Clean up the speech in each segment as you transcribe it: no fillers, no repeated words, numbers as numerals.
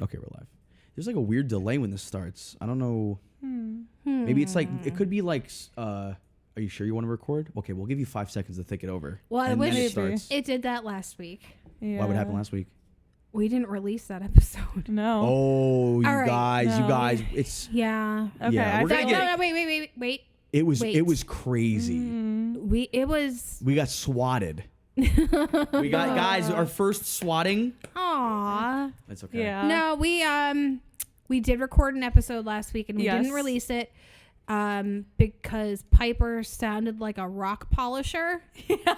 Okay, we're live. There's like a weird delay when this starts. I don't know. Maybe it's like, it could be like, are you sure you want to record? Okay, we'll give you 5 seconds to think it over. Well, I and wish then it starts. it did that last week. Yeah. Why would it happen last week? We didn't release that episode. No. Oh, you right. guys, it's Yeah. Okay. Yeah, we're gonna get. No, wait. It was Wait. crazy. We got swatted. We got guys. Our first swatting. Aw. That's okay. Yeah. No, we did record an episode last week and we Yes. didn't release it because Piper sounded like a rock polisher. Yeah.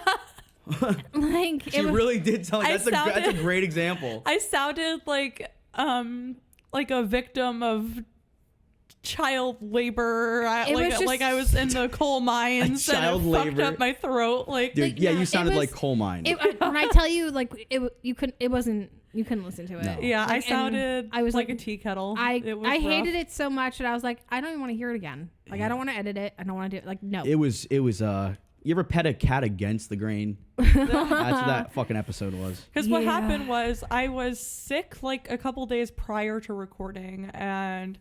Like She really did tell me. That's a great example. I sounded like a victim of child labor. I was in the coal mines Child and it fucked labor. up my throat. Dude, yeah, you sounded like coal mine. When I tell you, like you couldn't listen to it. No. Yeah, Like, I sounded I was like like- a tea kettle. I rough. hated it so much that I was like, I don't even want to hear it again. Like, I don't want to edit it. I don't want to do it. Like, no. It was you ever pet a cat against the grain? That's what that fucking episode was. Because what Yeah. happened was I was sick like a couple days prior to recording, and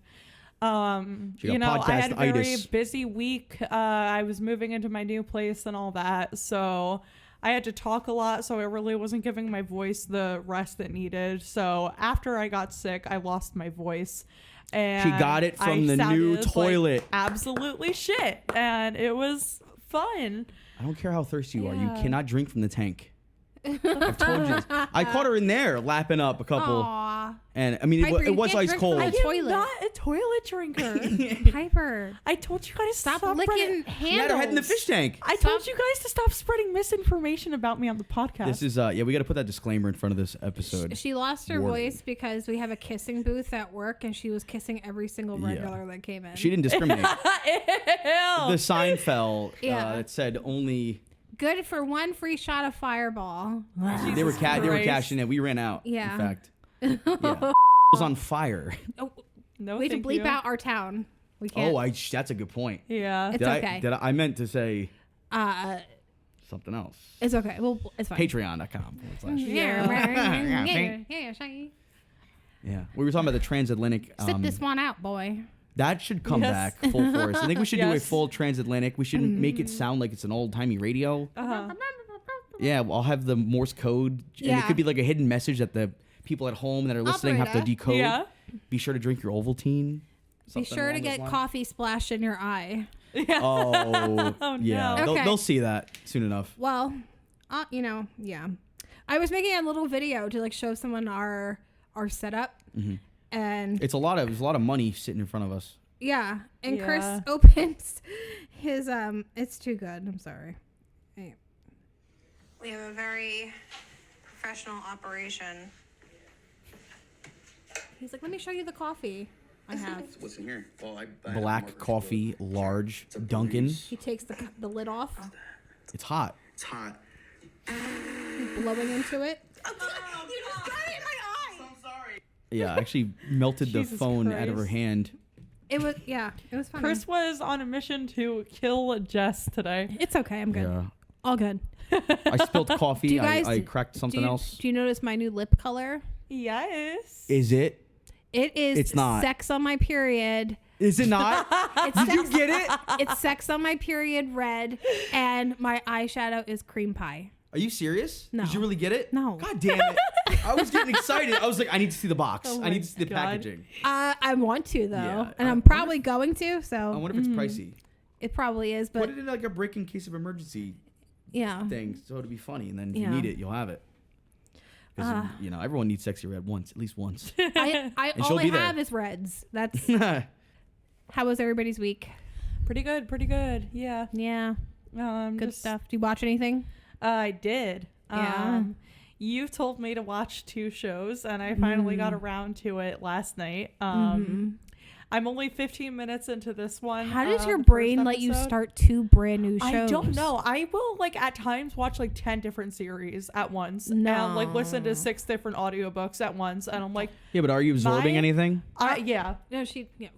She got I had a very podcast-itis. busy week. I was moving into my new place and all that, so I had to talk a lot, so I really wasn't giving my voice the rest it needed. So after I got sick, I lost my voice. And She got it from I the new sounded like toilet. absolutely shit, and it was fun. I don't care how thirsty you are. You Yeah. cannot drink from the tank. I've told you this. I caught her in there lapping up a couple. Aw. And I mean, Piper, it you was can't ice drink cold. from I the am toilet. not a toilet drinker. Piper. I told you guys to Stop stop licking spreading- She had her head in the handles. fish tank. I told you guys to stop spreading misinformation about me on the podcast. This is we got to put that disclaimer in front of this episode. She lost her Warning. voice because we have a kissing booth at work and she was kissing every single Yeah. regular that came in. She didn't discriminate. Ew. The sign fell. Yeah. It said only. Good for one free shot of Fireball. They were Christ. cashing it. We ran out. Yeah. In fact. Yeah. was on fire. Oh, No, we have to thank bleep you. out our town. We can't. Oh, that's a good point. Yeah. It's okay. I meant to say Uh, something else. it's okay. Well, it's fine. Patreon.com. Yeah. We were talking about the transatlantic. Sit this one out, boy. That should come Yes. back full force. I think we should do a Yes. full transatlantic. We should make it sound like it's an old timey radio. Uh-huh. Yeah, I'll have the Morse code, and it Yeah. could be like a hidden message that the people at home that are listening have to Operator. decode. Yeah. Be sure to drink your Ovaltine. Be Something sure to along those get lines. coffee splashed in your eye. Yeah. Oh, Oh, yeah. no. Okay. They'll see that soon enough. Well, yeah. I was making a little video to like show someone our setup, and There's a lot of money sitting in front of us. yeah, and Chris Yeah. opens his It's too good. I'm sorry. Hey. We have a very professional operation. He's like, let me show you the coffee I have. What's in here? Well, I have Black Marcus coffee, Blue. large, It's a Dunkin'. breeze. He takes the lid off, It's hot. It's hot. blowing into it. You just got it in my eye. I'm sorry. Yeah, I actually melted the Jesus phone out of her Christ. hand. It was funny. Chris was on a mission to kill Jess today. It's okay. I'm good. Yeah. All good. I spilled coffee. Do you guys- I cracked something else. Do you notice my new lip color? Yes. Is it? It is. It's not. Sex on my period. Is it not? It's Did you sex, get it? it's sex on my period red, and my eyeshadow is cream pie. Are you serious? No. Did you really get it? No. God damn it. I was getting excited. I was like, I need to see the box. Oh I need my to see the God. packaging. I want to though, Yeah, and I I'm wonder probably going to. I So wonder if it's pricey. it probably is, Put but it in like a break in case of emergency yeah. thing, so it'll be funny. And then if Yeah. you need it, you'll have it. Because everyone needs sexy red once, at least once. I she'll all I be there. have is reds. That's Yeah. how was everybody's week? Pretty good. Pretty good. Yeah. Yeah, good Just- stuff. Do you watch anything? I did. Yeah. You told me to watch 2 shows, and I finally got around to it last night. I'm only 15 minutes into this one. How does your the brain first let you episode. start 2 brand new shows? I don't know. I will like at times watch like 10 different series at once No. and like listen to 6 different audiobooks at once, and I'm like, Yeah, but are you absorbing My- anything? yeah. No,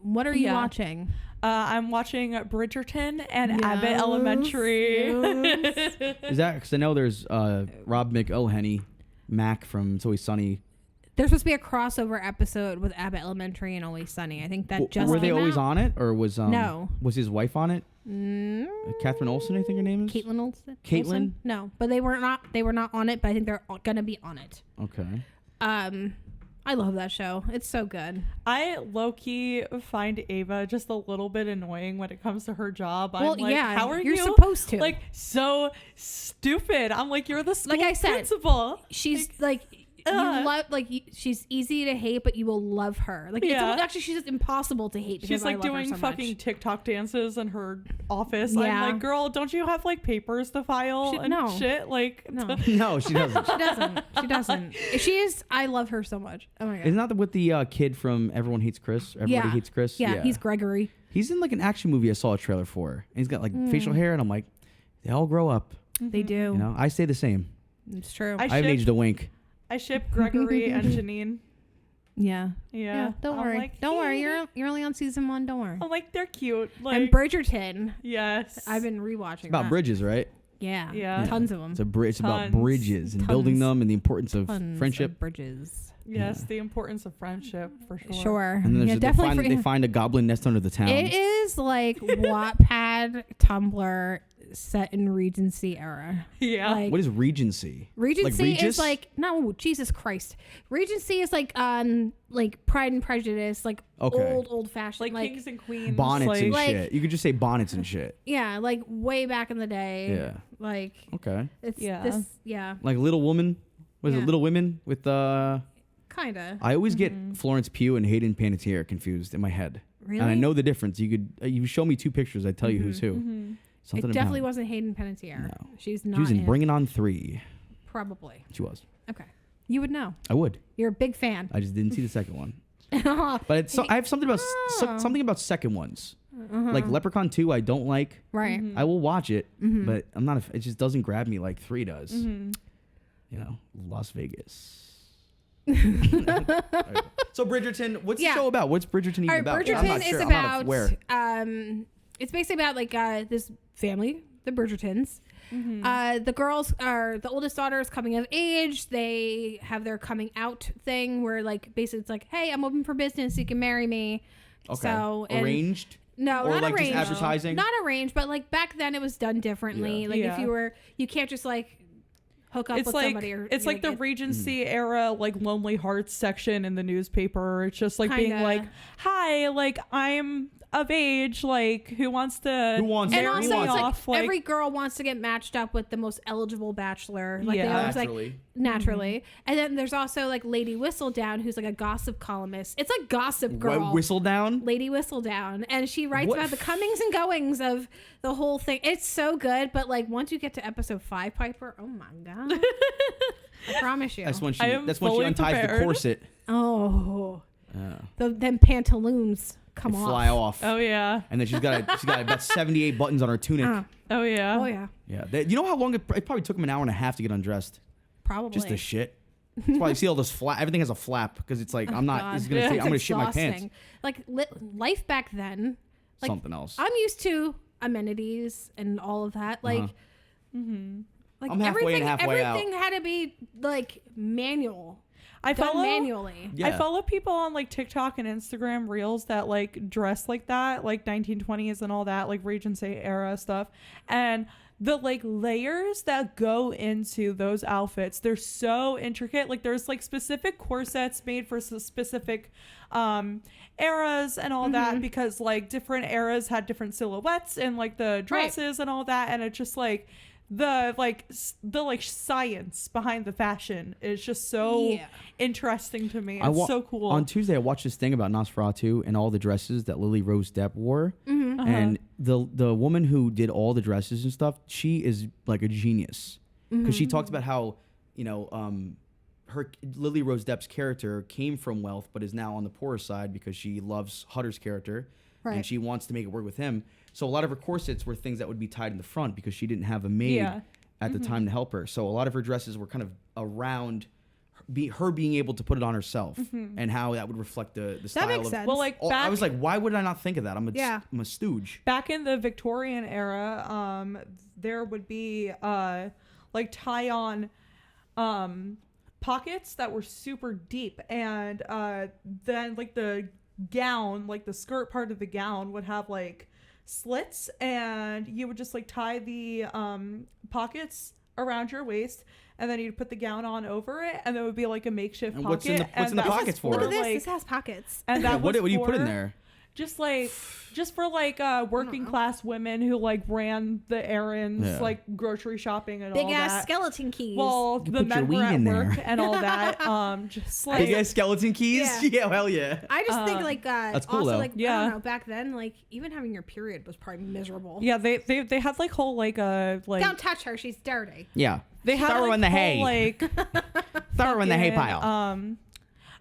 what are you Yeah. watching? I'm watching Bridgerton and Abbott Elementary. Is that because I know there's Rob McElhenney, Mac from It's Always Sunny. There's supposed to be a crossover episode with Abbott Elementary and Always Sunny. I think that just were they came always out. on it, or was No. was his wife on it? Catherine Olsen, I think her name is. Caitlin Olsen. Caitlin? Olsen? No, but they were not. They were not on it. But I think they're gonna be on it. Okay. I love that show. It's so good. I low-key find Ava just a little bit annoying when it comes to her job. Well, I'm like, yeah, how are you're you supposed to. like so stupid? I'm like, you're the school Like I said, principal. She's like you love she's easy to hate, but you will love her. Like Yeah. it's actually she's just impossible to hate. Because She's like I love her doing so fucking much. TikTok dances in her office. Yeah. I'm like, girl, don't you have like papers to file and no. shit? Like, No. No, she doesn't. She doesn't. She doesn't. She is. I love her so much. Oh my god. Isn't that with the kid from Everyone Hates Chris? Everybody Hates Chris? Yeah, he's Gregory. He's in like an action movie I saw a trailer for. And he's got like facial hair, and I'm like, they all grow up. They do. You know, I stay the same. It's true. I I haven't ship- aged a wink. I ship Gregory and Janine. yeah. Yeah. Don't I'm worry. like, Don't worry. You're only on season 1. Don't worry. I'm like, they're cute. Like, And Bridgerton. yes. I've been rewatching. It's about that. bridges, right? Yeah. Yeah. Tons of them. It's about Tons. bridges and building Tons. them and the importance of Tons friendship. of bridges. Yes, the importance of friendship for sure. Sure. And then yeah, they definitely. they find a goblin nest under the town. It is like Wattpad, Tumblr set in Regency era. Yeah. Like, What is Regency? Regency Regis? is like no, Jesus Christ. Regency is like Pride and Prejudice, like Okay. old fashioned, like kings and queens. Bonnets and like- shit. You could just say bonnets and shit. yeah, like way back in the day. Yeah. Like Okay. it's Yeah. this yeah, Like Little Woman. Was Yeah. it Little Women with kinda. I always get Florence Pugh and Hayden Panettiere confused in my head. Really? And I know the difference. You could you show me two pictures, I'd tell you who's who. It Something definitely about, wasn't Hayden Panettiere. No. She's not She was in it. Bring It On 3. Probably. She was. Okay. You would know. I would. You're a big fan. I just didn't see the second one. But it's I have something about something about second ones. Like Leprechaun 2 I don't like. Right. I will watch it, but I'm not it just doesn't grab me like 3 does. Mm-hmm. You know, Las Vegas. Alright. So Bridgerton, what's Yeah. the show about? What's Bridgerton even All right, about? I'm Bridgerton not is sure. I'm not about aware. it's basically about like this family, the Bridgertons. The girls are the oldest daughter is coming of age. They have their coming out thing where like basically it's like, hey, I'm open for business. You can marry me. Okay. So and- Arranged? No, Or not like arranged. just advertising? Not arranged, but like back then it was done differently. Yeah. Like Yeah. if you can't just like hook up It's with like somebody or it's like the Regency Mm-hmm. era like Lonely Hearts section in the newspaper. It's just like being Kinda. like, hi, like I'm of age, like who wants to Who wants and Who also wants it's off, like like- every girl wants to get matched up with the most eligible bachelor. Like they Yeah. always like Naturally. naturally. And then there's also like Lady Whistledown, who's like a gossip columnist. It's like Gossip Girl. Whistle down? Lady Whistledown, and she writes What about the comings and goings of the whole thing. It's so good, but like once you get to episode 5, Piper, oh my god, I promise you. That's when I am she fully unties the prepared. corset. Oh, Yeah. them pantaloons come They off. fly off. Oh yeah. And then she's got about 78 buttons on her tunic. Oh yeah. Oh yeah, Yeah. You know how long it probably took him an hour and a half to get undressed? probably. Just the shit. That's why you see all this flap. Everything has a flap because it's like, I'm not, God. this is gonna Yeah. say, It's I'm going to shit my pants. exhausting. Like life back then, like, Something else. I'm used to amenities and all of that. Like, like I'm halfway in, halfway out. everything had to be like manual, I done follow manually. Yeah. I follow people on like TikTok and Instagram reels that like dress like that, like 1920s and all that, like Regency era stuff. And the like layers that go into those outfits, they're so intricate. Like there's like specific corsets made for specific eras and all that, because like different eras had different silhouettes and like the dresses and all that. And it's just like the science behind the fashion is just so Yeah. interesting to me. It's so cool. On Tuesday, I watched this thing about Nosferatu and all the dresses that Lily Rose Depp wore. And the woman who did all the dresses and stuff, she is like a genius. Because she talked about how, you know, her Lily Rose Depp's character came from wealth, but is now on the poorer side because she loves Hutter's character. Right. And she wants to make it work with him. So a lot of her corsets were things that would be tied in the front because she didn't have a maid at the time to help her. So a lot of her dresses were kind of around her being able to put it on herself and how that would reflect the style makes of sense. well, like Oh, back, I was like, why would I not think of that? I'm Yeah. a stooge. back in the Victorian era, there would be like tie-on pockets that were super deep, and then like the gown, like the skirt part of the gown would have like slits, and you would just like tie the pockets around your waist, and then you'd put the gown on over it, and there would be like a makeshift And pocket. what's in the pockets for? Look at this. Like, This has pockets. and that what was do you put in for there? Just for like working class women who like ran the errands, Yeah. like grocery shopping and Big all ass that. skeleton keys. Well, You the put your men were weed at in work there. and all that. Just like Big ass skeleton keys? Yeah. Yeah, hell yeah. I just think like That's cool, also though. like I Yeah. don't know, back then like even having your period was probably miserable. yeah, they had like whole like Don't touch her, she's dirty. Yeah. they had Throw her like, in the whole, hay. like Throw her in the hay fucking, pile.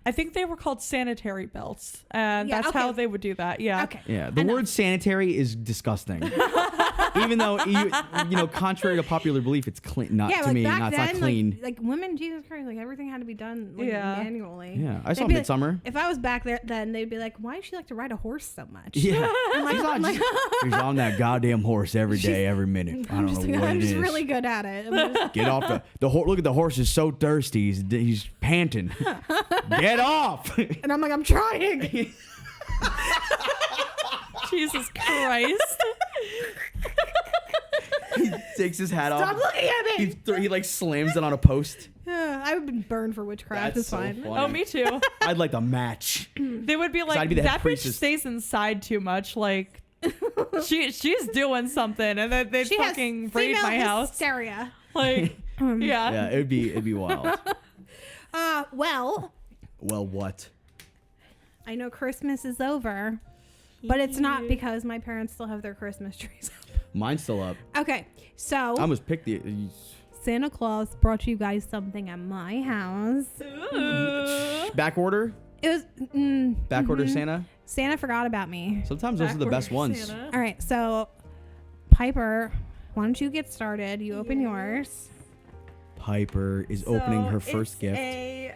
I think they were called sanitary belts, and Yeah, that's okay. how they would do that. Yeah. Okay. Yeah, the word sanitary is disgusting. Even though you know, contrary to popular belief, it's clean. Not Yeah, to like me, back not, it's then, not clean. like women, Jesus Christ, like everything had to be done like, Yeah. manually. Yeah, I saw They'd be Midsummer. Like, if I was back there, then they'd be like, "Why does she like to ride a horse so much?" Yeah, I'm like, she's on that goddamn horse every day, every minute. I don't know what I'm it just is. really good at it. I'm just- Get off the horse. Look at the horse is so thirsty. He's panting. Get off. and I'm like, I'm trying. Jesus Christ. He takes his hat Stop off. looking at me. He like slams it on a post. I've been burned for witchcraft. That's It's so fine. funny. Oh, me too. I'd like to match. They would be like, I'd be the head that bitch priestess." stays inside too much. Like, she's doing something, and then they'd She has fucking raid female my house. hysteria. Like, yeah. Yeah, it'd be wild. Well, Well, what? I know Christmas is over, but it's not because my parents still have their Christmas trees up. Mine's still up. Okay, so I almost picked the. Santa Claus brought you guys something at my house. Ooh. Back order? It was Back order Santa? Santa forgot about me. Sometimes those are the best Backward ones. Santa. All right, so Piper, why don't you get started? You open yours. Piper is opening her first it's gift. A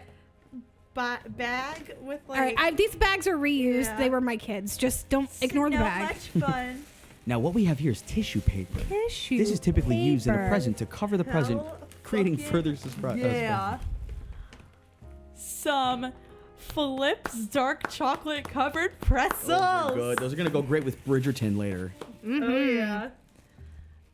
bag with like. All right, these bags are reused. Yeah. They were my kids. Just don't ignore the bag. Much fun. Now, what we have here is tissue paper. Tissue This is typically used in a paper. present to cover the present, Hell creating fucking further surprise. Yeah. Some Phillips dark chocolate covered pretzels. Those are good. Those are gonna go great with Bridgerton later. Oh yeah.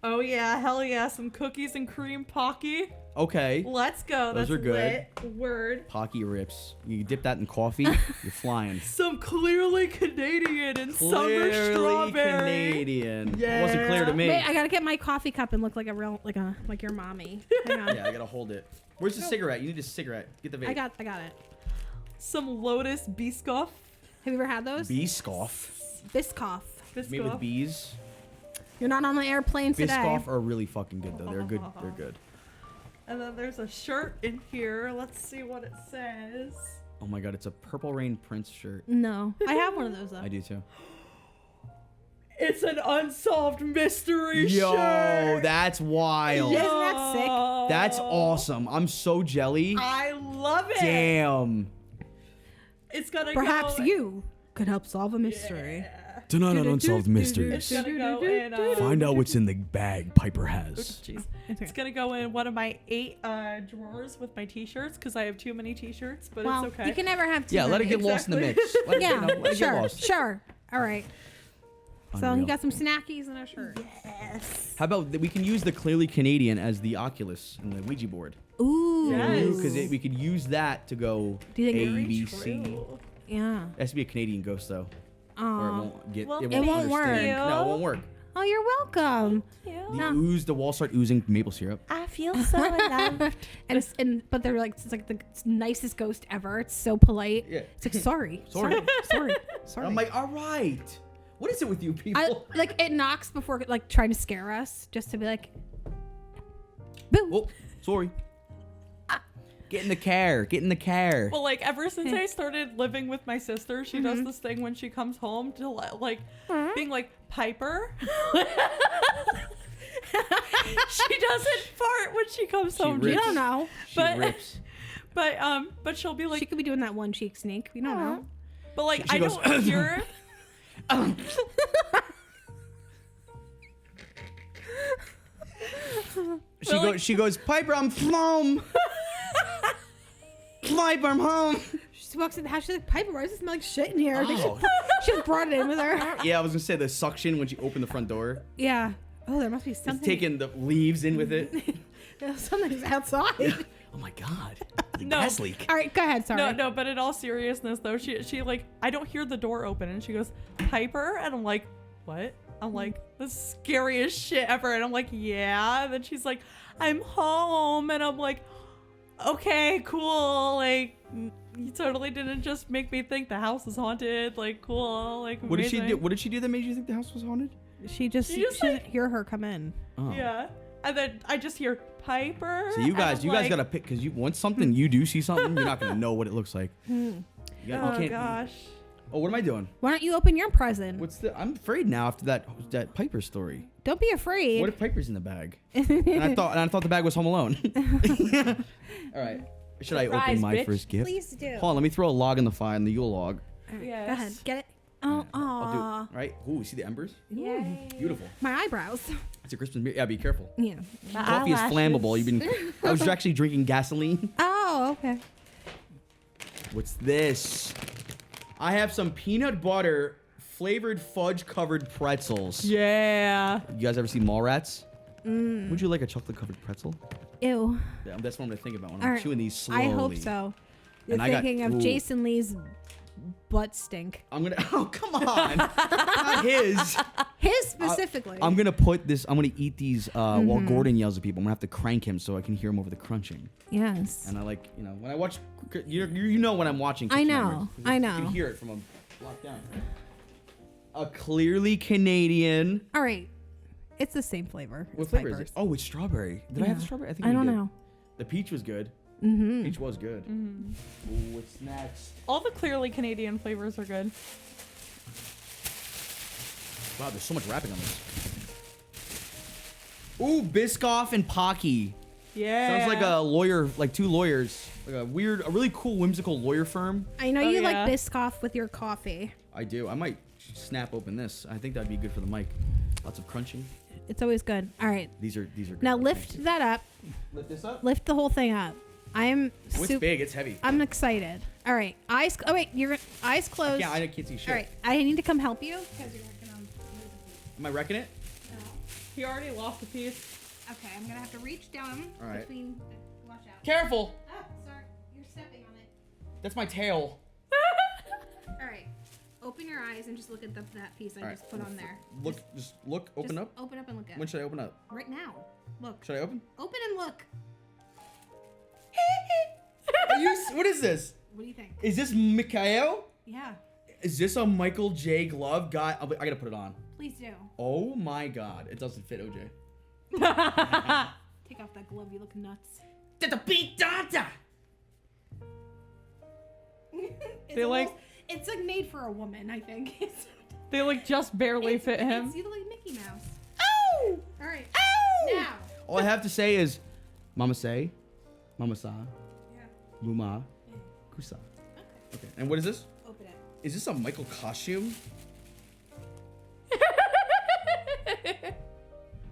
Oh yeah, hell yeah, some cookies and cream Pocky. Okay. Let's go. Those That's are good. lit. Word. Pocky rips. You dip that in coffee, you're flying. Some clearly Canadian and summer Clearly strawberry. Canadian. It wasn't clear to me. Wait, I gotta get my coffee cup and look like a real like your mommy. Hang on. Yeah, I gotta hold it. Where's the cigarette? You need a cigarette. Get the vape. I got it. Some Lotus Biscoff. Have you ever had those? Biscoff. Biscoff. Made with bees. You're not on the airplane today. Biscoff are really fucking good though. They're good. They're good. And then there's a shirt in here. Let's see what it says. Oh my god, it's a Purple Rain Prince shirt. No, I have one of those though. I do too. It's an unsolved mystery Yo, shirt. that's wild. Isn't that sick? That's awesome. I'm so jelly. I love it. Damn. It's gonna Perhaps go. you could help solve a mystery. Tonight on Unsolved It's Mysteries. gonna go in. Find out what's in the bag Piper has. Jeez. It's gonna go in one of my 8 drawers with my t-shirts because I have too many t-shirts, but Well, it's okay. you can never have too Yeah, let it many. get lost in the mix. Let it, Yeah, let it get sure, lost. sure. All right. So Unreal. he got some snackies and a shirt. Yes. How about we can use the Clearly Canadian as the Oculus and the Ouija board? Ooh. Yes. Because we could use that to go Do you think A, very B, C. True. Yeah. It has to be a Canadian ghost though, or it Aw. won't get. Well, it it won't, won't work. understand. No, it won't work. Oh, you're welcome. The ooze, the wall start oozing maple syrup. I feel so loved. But they're like it's like the nicest ghost ever. It's so polite. Yeah. It's like sorry, Sorry. sorry. I'm like, all right. What is it with you people? I, like it knocks before like trying to scare us, just to be like, boo. Oh, sorry. Get in the car. Get in the car. Well, like ever since I started living with my sister, she does this thing when she comes home to like being like Piper. She doesn't fart when she comes home. rips. You don't know. She but- rips. But she'll be like, She could be doing that one cheek sneak. You don't know. but like She I goes, don't hear. She goes, Piper, I'm from. Piper, I'm home. She walks in the house. She's like, Piper, why does it smell like shit in here? Oh. She just brought it in with her. Yeah, I was gonna say the suction when she opened the front door. Yeah. Oh, there must be It's something. taking the leaves in with it. Something's outside. Oh my god. The No. gas leak. All right, go ahead. Sorry. No, but in all seriousness though, she like, I don't hear the door open and she goes, Piper, and I'm like, what? I'm like, the scariest shit ever. And I'm like, yeah. And then she's like, I'm home. And I'm like, okay, cool. Like, you totally didn't just make me think the house is haunted. Like, cool. Like, What did she amazing. do? What did she do that made you think the house was haunted? She just like- didn't hear her come in. Oh. Yeah. And then I just hear Piper. So you and guys I'm like, gotta pick because you once something you do see something, you're not gonna know what it looks like. You Oh can't- gosh. Oh, what am I doing? Why don't you open your present? I'm afraid now after that Piper story. Don't be afraid. What if Piper's in the bag? and I thought the bag was Home Alone. All right. Should I open Surprise, my bitch. first gift? Please do. Hold on, let me throw a log in the fire, in the Yule log. All right, Yes. Go ahead. Get it. Oh, I'll do it. aw. All right. Ooh, see the embers? Yay. Beautiful. My eyebrows. It's a Christmas beer. Yeah, be careful. Yeah. Coffee is flammable. I was actually drinking gasoline. Oh, okay. What's this? I have some peanut butter flavored fudge covered pretzels. Yeah. You guys ever see Mallrats? Would you like a chocolate covered pretzel? Ew. Yeah, that's what I'm gonna think about when All I'm right. chewing these slowly. I hope so. You're And I got- thinking of ooh. Jason Lee's butt stink. I'm gonna. Oh, come on. Not his. His specifically. I'm gonna put this. I'm gonna eat these while Gordon yells at people. I'm gonna have to crank him so I can hear him over the crunching. Yes. And I like, when I watch, you know when I'm watching. I Kitchen know, Nightmares, 'cause I You know. can hear it from a block down. A clearly Canadian. All right. It's the same flavor. What It's flavor is Piper's. it? Oh, it's strawberry. Did I have the strawberry? think I we don't did. know. The peach was good. Mm-hmm. Peach was good. Ooh, what's next? All the clearly Canadian flavors are good. Wow, there's so much wrapping on this. Ooh, Biscoff and Pocky. Yeah. Sounds like a lawyer, like two lawyers. Like a really cool, whimsical lawyer firm. I know Oh, you yeah. like Biscoff with your coffee. I do. I might snap open this. I think that'd be good for the mic. Lots of crunching. It's always good. All right. These are good. Now Thanks. lift that up. Lift this up. Lift the whole thing up. I am Oh, it's big. It's heavy. I'm excited. All right. Eyes. Oh wait, you're eyes closed. Yeah, I can't see shit. All right. I need to come help you because you're not gonna. Am I wrecking it? He already lost a piece. Okay, I'm gonna have to reach down All right. between. Watch out. Careful. Oh, sorry. You're stepping on it. That's my tail. All right. Open your eyes and just look at that piece I All right. just put on there. Just look. Open Just up. Open up and look at When it. should I open up? Right now. Look. Should I open? Open and look. What is this? What do you think? Is this Mikhail? Yeah. Is this a Michael J. Glove guy? I gotta put it on. Please do. Oh my God! It doesn't fit, OJ. Take off that glove. You look nuts. They like- It's like made for a woman, I think. They like just barely fit him. It's like Mickey Mouse. Oh! All right. Oh! Now. All I have to say is, Mama say, Mama sa, Yeah. Muma, Kusa. Okay. And what is this? Open it. Is this a Michael costume?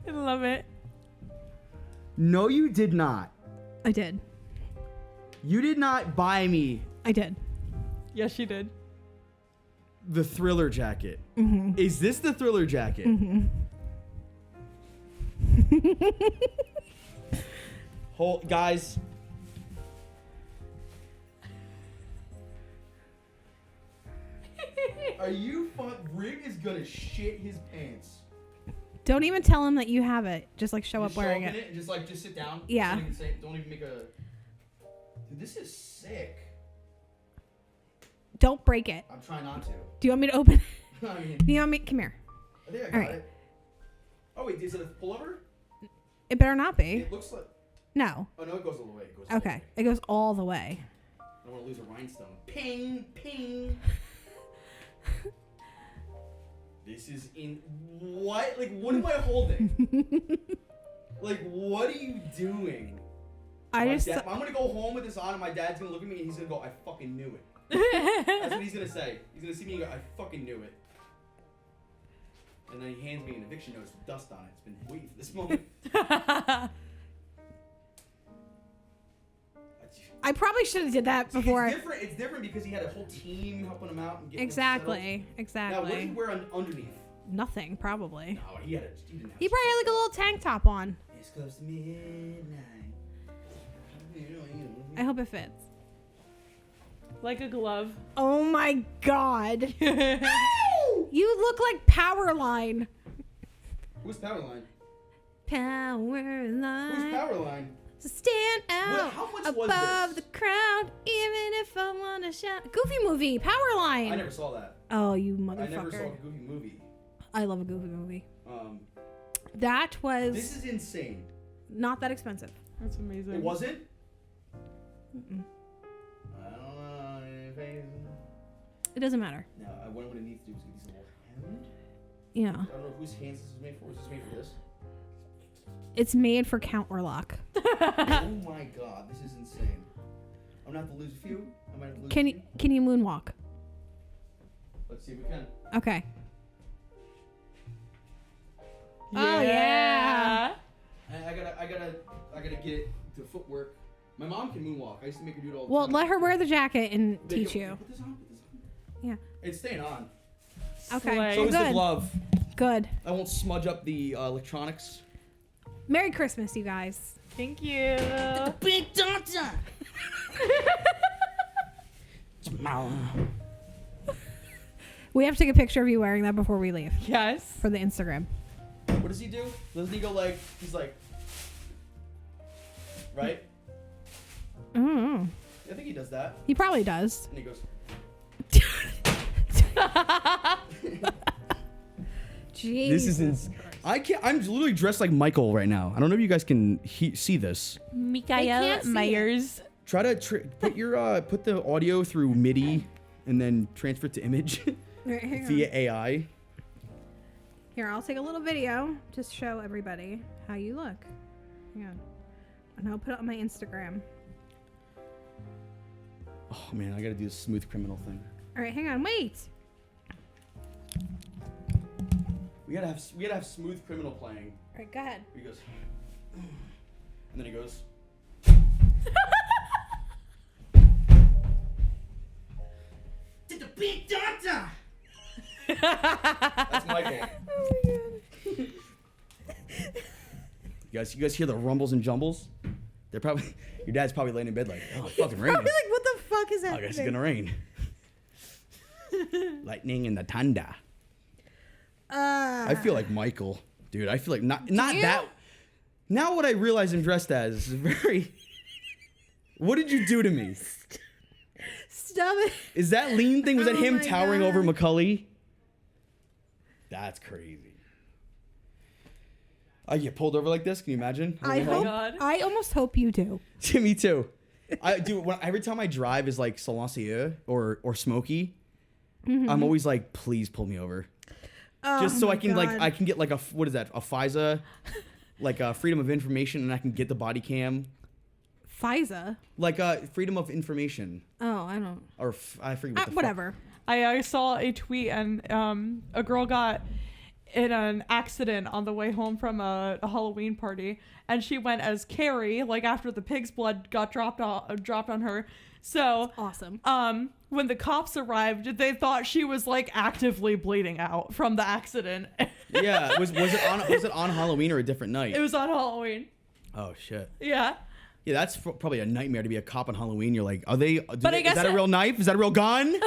I love it. No, you did not. I did. You did not buy me I did. Yes, she did. the Thriller jacket. Is this the Thriller jacket? Hold, guys. Are you Rig is gonna shit his pants. Don't even tell him that you have it. Just like show up Just wearing open it. and just sit down. Yeah. Don't even make a. Dude, this is sick. Don't break it. I'm trying not to. Do you want me to open it? I mean, Do you want me? Come here. I think I got All right. it. Oh wait, is it a pullover? It better not be. It looks like. No. Oh no, it goes all the way. It goes all the Okay. way. It goes all the way. I don't want to lose a rhinestone. Ping, ping. This is in what? Like, what am I holding? Like, what are you doing? I My just. dad, I'm gonna go home with this on, and my dad's gonna look at me, and he's gonna go, "I fucking knew it." That's what he's gonna say. He's gonna see me and go, "I fucking knew it." And then he hands me an eviction notice with dust on it. It's been waiting for this moment. I probably should have did that before. It's different because he had a whole team helping him out and getting Exactly. Now, what did he wear underneath? Nothing, probably. No, he didn't have He probably had like a little tank top on. It's close to midnight. I hope it fits. Like a glove. Oh my god. You look like Powerline. Who's Powerline? Powerline. Who's Powerline? So stand out How much was above this? the crowd, even if I want to shout. Goofy movie, Powerline. I never saw that. Oh, you I never saw a motherfucker. Goofy movie. I love a Goofy movie. That was This is insane. not that expensive. That's amazing. It wasn't? Mm-mm. I don't know. It doesn't matter. No, what I'm going to need to do is get these little hand. Yeah. I don't know whose hands this is made for. Is this made for this? It's made for Count Orlok. Oh my god, this is insane. I'm going to have to lose a few. I might have to lose a few. Can you moonwalk? Let's see if we can. Okay. Yeah. Oh yeah. I gotta get the footwork. My mom can moonwalk. I used to make her do it all the Well, time. let her wear the jacket and They teach go, you. Put this on. Yeah. It's staying on. Okay. Slay. So Well, is the good. glove. Good. I won't smudge up the electronics. Merry Christmas, you guys. Thank you. Big doctor. We have to take a picture of you wearing that before we leave Yes. for the Instagram. What does he do? Doesn't he go like? He's like. Right. Mm. I think he does that. He probably does. And he goes. Jeez. This is. I can't. I'm literally dressed like Michael right now. I don't know if you guys can see this. can't see Myers. Try to put your put the audio through MIDI and then transfer it to image Right, hang on. via AI. Here, I'll take a little video to show everybody how you look. Hang on. And I'll put it on my Instagram. Oh man, I gotta do this smooth criminal thing. All right, hang on. Wait. We gotta have smooth criminal playing. All right, go ahead. He goes, and then he goes. Did the big doctor? That's Michael. Oh my god. You guys hear the rumbles and jumbles? They're probably your dad's probably laying in bed like, oh, it's fucking raining. Probably like, what the fuck is I happening? guess it's gonna rain. Lightning and the thunder. I feel like Michael, dude. I feel like not you? that. Now what I realize I'm dressed as is very. What did you do to me? Stop it. Is that lean thing? Was that Oh him my towering God. over Macaulay? That's crazy. I get pulled over like this. Can you imagine? I Home? hope. God. I almost hope you do. Me too. I do. Every time I drive is like silencieux or smoky. I'm always like, please pull me over. Oh Just so my I can God. I can get like what is that? A FISA, like a freedom of information, and I can get the body cam. FISA. Like freedom of information, Oh, I don't. or I forget what the fuck. Whatever. I saw a tweet and a girl got in an accident on the way home from a Halloween party, and she went as Carrie, like after the pig's blood got dropped on her. So Awesome. when the cops arrived, they thought she was like actively bleeding out from the accident. Yeah, was it on Halloween or a different night? It was on Halloween. Oh shit. Yeah. Yeah, that's probably a nightmare to be a cop on Halloween. You're like, are they? But I is guess that a real knife? Is that a real gun?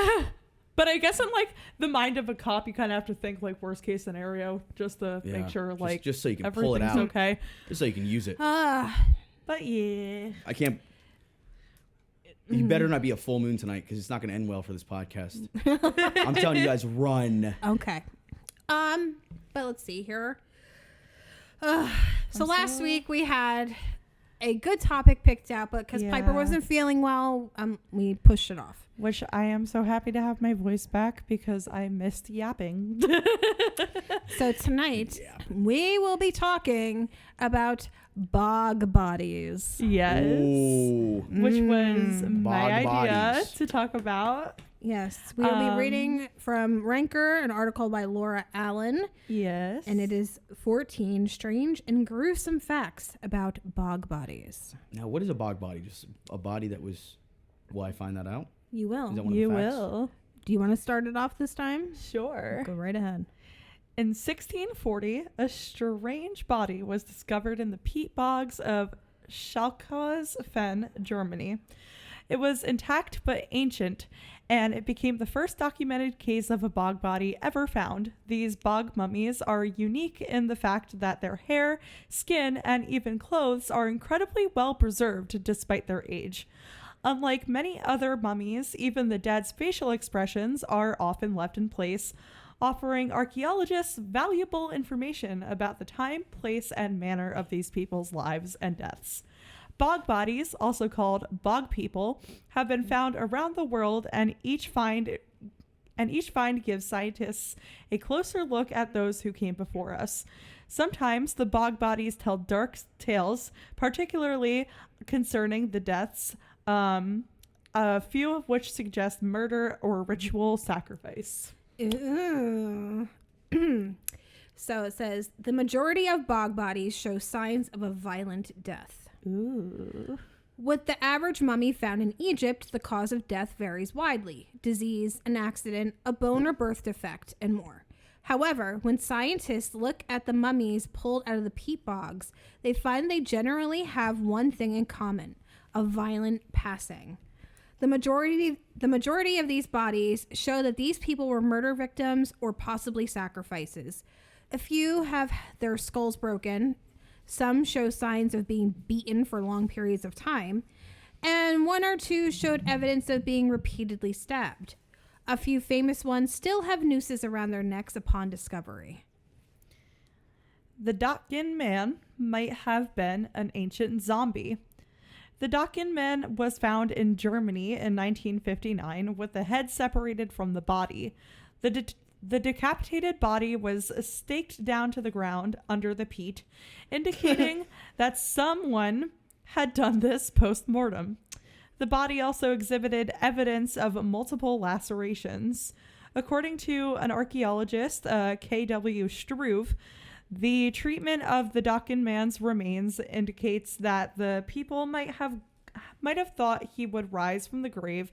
But I guess in like the mind of a cop, you kind of have to think like worst case scenario, just to Yeah, make sure like just so you can pull it everything's out. okay. Just so you can use it. But yeah. I can't. You better not be a full moon tonight because it's not going to end well for this podcast. I'm telling you guys, run. Okay. But let's see here. So last week we had a good topic picked out, but because Piper Yeah. wasn't feeling well, we pushed it off. Which I am so happy to have my voice back because I missed yapping. So tonight we will be talking about Bog Bodies. Yes. Ooh. Which was my Bog idea Bodies. to talk about. Yes, we will be reading from Ranker, an article by Laura Allen. Yes. And it is 14 strange and gruesome facts about bog bodies. Now, what is a bog body? Just a body that was... Will I find that out? You will. Is that one of the You facts? will. Do you want to start it off this time? Sure. Go right ahead. In 1640, a strange body was discovered in the peat bogs of Schalkhaus-Fen, Germany. It was intact but ancient, and it became the first documented case of a bog body ever found. These bog mummies are unique in the fact that their hair, skin, and even clothes are incredibly well preserved despite their age. Unlike many other mummies, even the dead's facial expressions are often left in place, offering archaeologists valuable information about the time, place, and manner of these people's lives and deaths. Bog bodies, also called bog people, have been found around the world, and each find gives scientists a closer look at those who came before us. Sometimes the bog bodies tell dark tales, particularly concerning the deaths, a few of which suggest murder or ritual sacrifice. Ooh. So it says, the majority of bog bodies show signs of a violent death. Ooh. With the average mummy found in Egypt, the cause of death varies widely: disease, an accident, a bone or birth defect, and more. However, when scientists look at the mummies pulled out of the peat bogs, they find they generally have one thing in common: a violent passing. The majority of these bodies show that these people were murder victims or possibly sacrifices. A few have their skulls broken. Some show signs of being beaten for long periods of time, and one or two showed evidence of being repeatedly stabbed. A few famous ones still have nooses around their necks upon discovery. The Dokken man might have been an ancient zombie. The Dokken man was found in Germany in 1959 with the head separated from the body. The decapitated body was staked down to the ground under the peat, indicating that someone had done this post-mortem. The body also exhibited evidence of multiple lacerations. According to an archaeologist, K.W. Struve, the treatment of the Dokken man's remains indicates that the people might have thought he would rise from the grave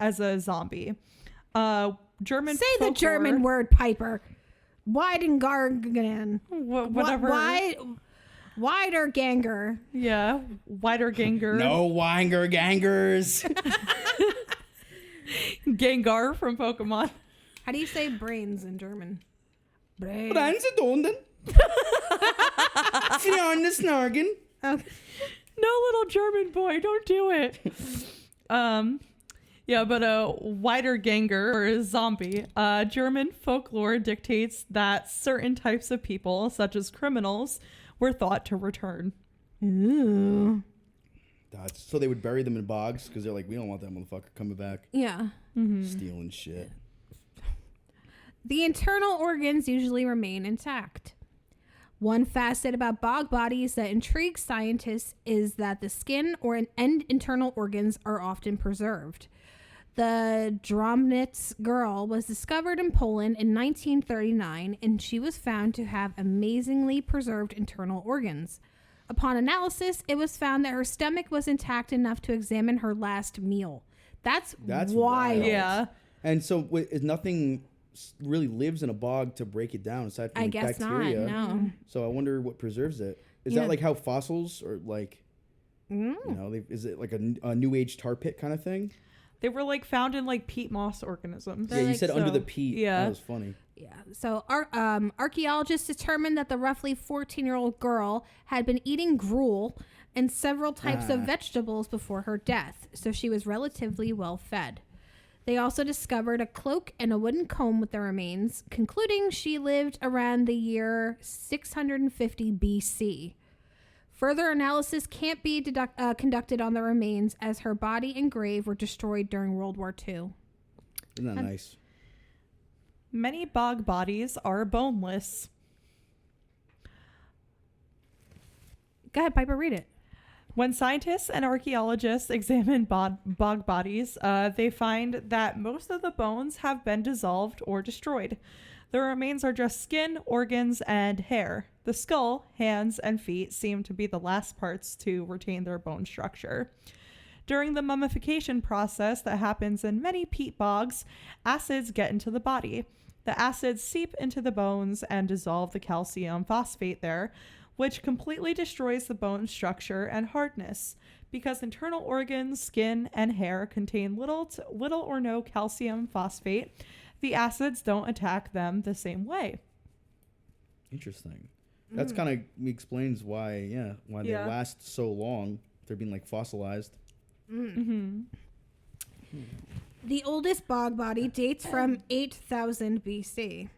as a zombie. German Say folklore, the German word, Piper. Weidengargen. Whatever. Wider ganger. Yeah, wider ganger. No Wanger Gangers. Gengar from Pokemon. How do you say brains in German? Brains. Ransedonden. Fjorne Snargen. Okay. No, little German boy, don't do it. Yeah, but a wider ganger or a zombie. German folklore dictates that certain types of people, such as criminals, were thought to return. Ooh. So they would bury them in bogs because they're like, we don't want that motherfucker coming back Yeah. stealing shit. The internal organs usually remain intact. One facet about bog bodies that intrigues scientists is that the skin and internal organs are often preserved. The Dromnitz girl was discovered in Poland in 1939, and she was found to have amazingly preserved internal organs. Upon analysis, it was found that her stomach was intact enough to examine her last meal. That's wild. Yeah. And so is nothing really lives in a bog to break it down aside from I like guess bacteria. not, no. So I wonder what preserves it. Is Yeah. that like how fossils or like, you know, is it like a new age tar pit kind of thing? They were like found in like peat moss organisms. Yeah, you like said under so- the peat. yeah. That was funny. Yeah. So archaeologists determined that the roughly 14-year-old girl had been eating gruel and several types of vegetables before her death, so she was relatively well fed. They also discovered a cloak and a wooden comb with the remains, concluding she lived around the year 650 BC. Further analysis can't be conducted on the remains as her body and grave were destroyed during World War II. Isn't that nice? Many bog bodies are boneless. Go ahead, Piper, read it. When scientists and archaeologists examine bog bodies, they find that most of the bones have been dissolved or destroyed. The remains are just skin, organs, and hair. The skull, hands, and feet seem to be the last parts to retain their bone structure. During the mummification process that happens in many peat bogs, acids get into the body. The acids seep into the bones and dissolve the calcium phosphate there, which completely destroys the bone structure and hardness. Because internal organs, skin, and hair contain little or no calcium phosphate, the acids don't attack them the same way. Interesting. That's kind of explains why they last so long. They're being like fossilized. The oldest bog body dates from 8000 BC.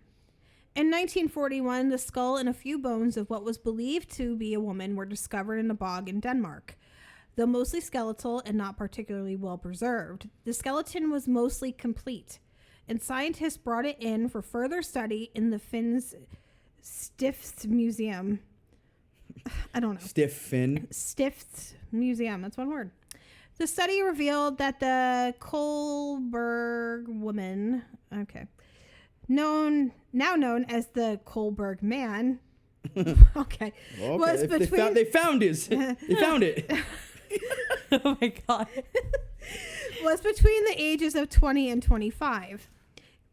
In 1941, the skull and a few bones of what was believed to be a woman were discovered in a bog in Denmark. Though mostly skeletal and not particularly well preserved, the skeleton was mostly complete, and scientists brought it in for further study in the Finn's Stifts Museum. I don't know. Stifts Museum. That's one word. The study revealed that the Kohlberg woman, now known as the Kohlberg man, was between... They found it. Oh my God. Was between the ages of 20 and 25.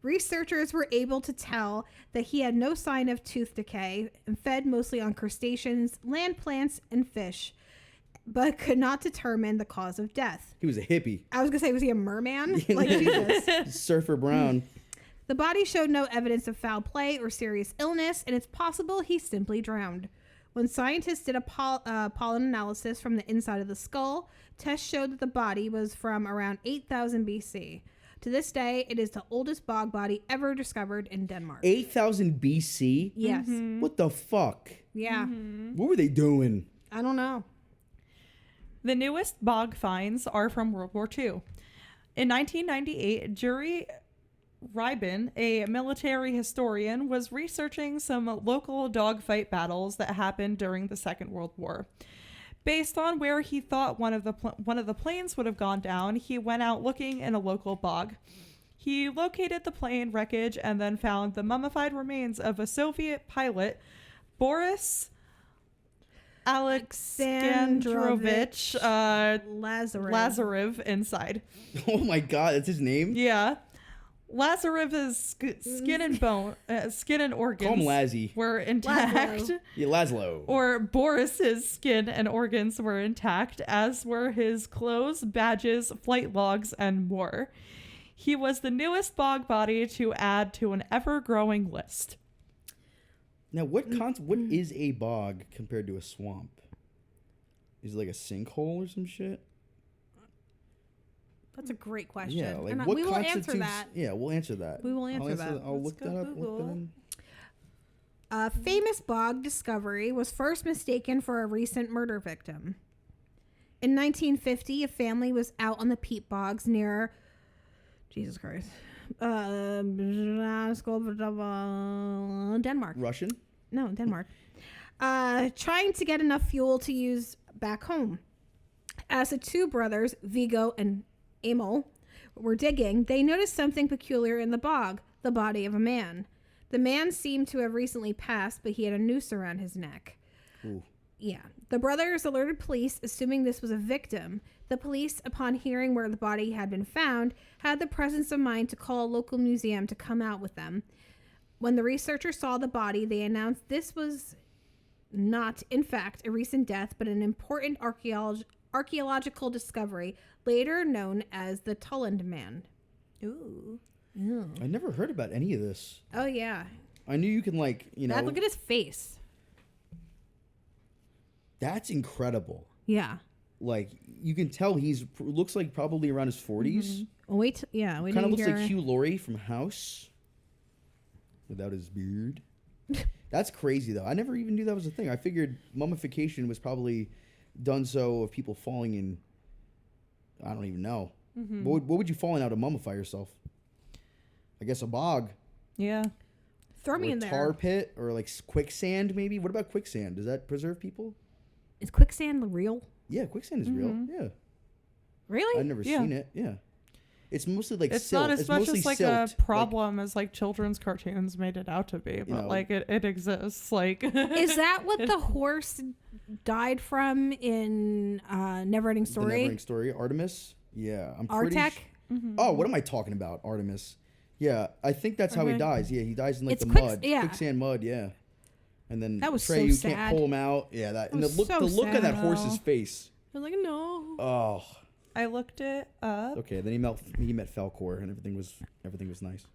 Researchers were able to tell that he had no sign of tooth decay and fed mostly on crustaceans, land plants, and fish, but could not determine the cause of death. He was a hippie. I was going to say, was he a merman? Like Jesus. Surfer Brown. The body showed no evidence of foul play or serious illness, and it's possible he simply drowned. When scientists did a pollen analysis from the inside of the skull, tests showed that the body was from around 8000 BC. To this day, it is the oldest bog body ever discovered in Denmark. 8000 BC? Yes. What the fuck? Yeah. What were they doing? I don't know. The newest bog finds are from World War II. In 1998, Jury Rybin, a military historian, was researching some local dogfight battles that happened during the Second World War. Based on where he thought one of the planes would have gone down, he went out looking in a local bog. He located the plane wreckage and then found the mummified remains of a Soviet pilot, Boris Alexandrovich Lazarev, inside. Oh my God, that's his name? Yeah. Lazarev's skin and organs Call him Lazzy. were intact. Laszlo. Yeah, Laszlo. Or Boris's skin and organs were intact, as were his clothes, badges, flight logs, and more. He was the newest bog body to add to an ever-growing list. Now, what is a bog compared to a swamp? Is it like a sinkhole or some shit? That's a great question. Yeah, like and what we will constitutes... answer that. Yeah, we'll answer that. We will answer that. I'll look that up. Look that in. A famous bog discovery was first mistaken for a recent murder victim. In 1950, a family was out on the peat bogs near... Jesus Christ. Denmark. Russian? No, Denmark. Trying to get enough fuel to use back home. As the two brothers, Viggo and Emil, were digging, they noticed something peculiar in the bog, the body of a man. The man seemed to have recently passed, but he had a noose around his neck. Ooh. Yeah. The brothers alerted police, assuming this was a victim. The police, upon hearing where the body had been found, had the presence of mind to call a local museum to come out with them. When the researchers saw the body, they announced this was not, in fact, a recent death, but an important archaeological discovery, later known as the Tulland Man. Ooh. Ew. I never heard about any of this. Oh, yeah. I knew you can, like, you know... Dad, look at his face. That's incredible. Yeah. Like, you can tell looks like probably around his 40s. Mm-hmm. Wait, yeah. Kind of looks like Hugh Laurie from House. Without his beard. That's crazy, though. I never even knew that was a thing. I figured mummification was probably done so of people falling in... I don't even know. Mm-hmm. What would you fall in now to mummify yourself? I guess a bog. Yeah. Throw me in there. Tar pit or like quicksand, maybe. What about quicksand? Does that preserve people? Is quicksand real? Yeah, quicksand is real. Yeah. Really? I've never seen it. Yeah. It's mostly like It's silt. not as It's much mostly as like silt. a problem as like children's cartoons made it out to be, but know. like it exists. Like Is that what the horse died from in Neverending The Story? Neverending Story. Artemis. Yeah, I'm pretty. Artek? Oh, what am I talking about? Artemis. Yeah, I think that's how he Okay. dies. Yeah, he dies in like It's the quicks- mud, yeah. quicksand mud. Yeah, and then That was Trey, so you sad. can't pull him out. Yeah, that and the was look, so the look on that sad. horse's face. I was like, no. Oh, I looked it up. okay. Then he met Falcor, and everything was nice.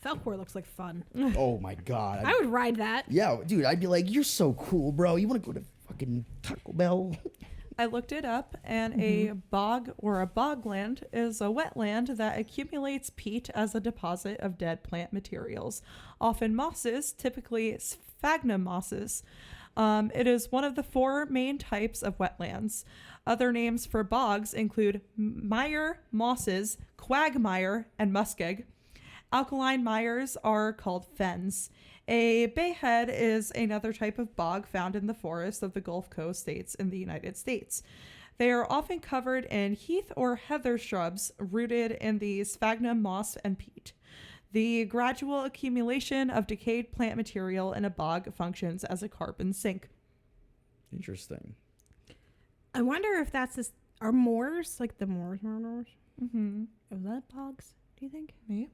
Falcor looks like fun. Oh my god. I would ride that. Yeah, dude, I'd be like, you're so cool, bro. You want to go to fucking Taco Bell? I looked it up, and a bog or a bogland is a wetland that accumulates peat as a deposit of dead plant materials, often mosses, typically sphagnum mosses. It is one of the 4 main types of wetlands. Other names for bogs include mire, mosses, quagmire, and muskeg. Alkaline mires are called fens. A bayhead is another type of bog found in the forests of the Gulf Coast states in the United States. They are often covered in heath or heather shrubs rooted in the sphagnum moss and peat. The gradual accumulation of decayed plant material in a bog functions as a carbon sink. Interesting. I wonder if that's this. Are moors like the moors? Mm-hmm. Is that bogs? Do you think? Maybe.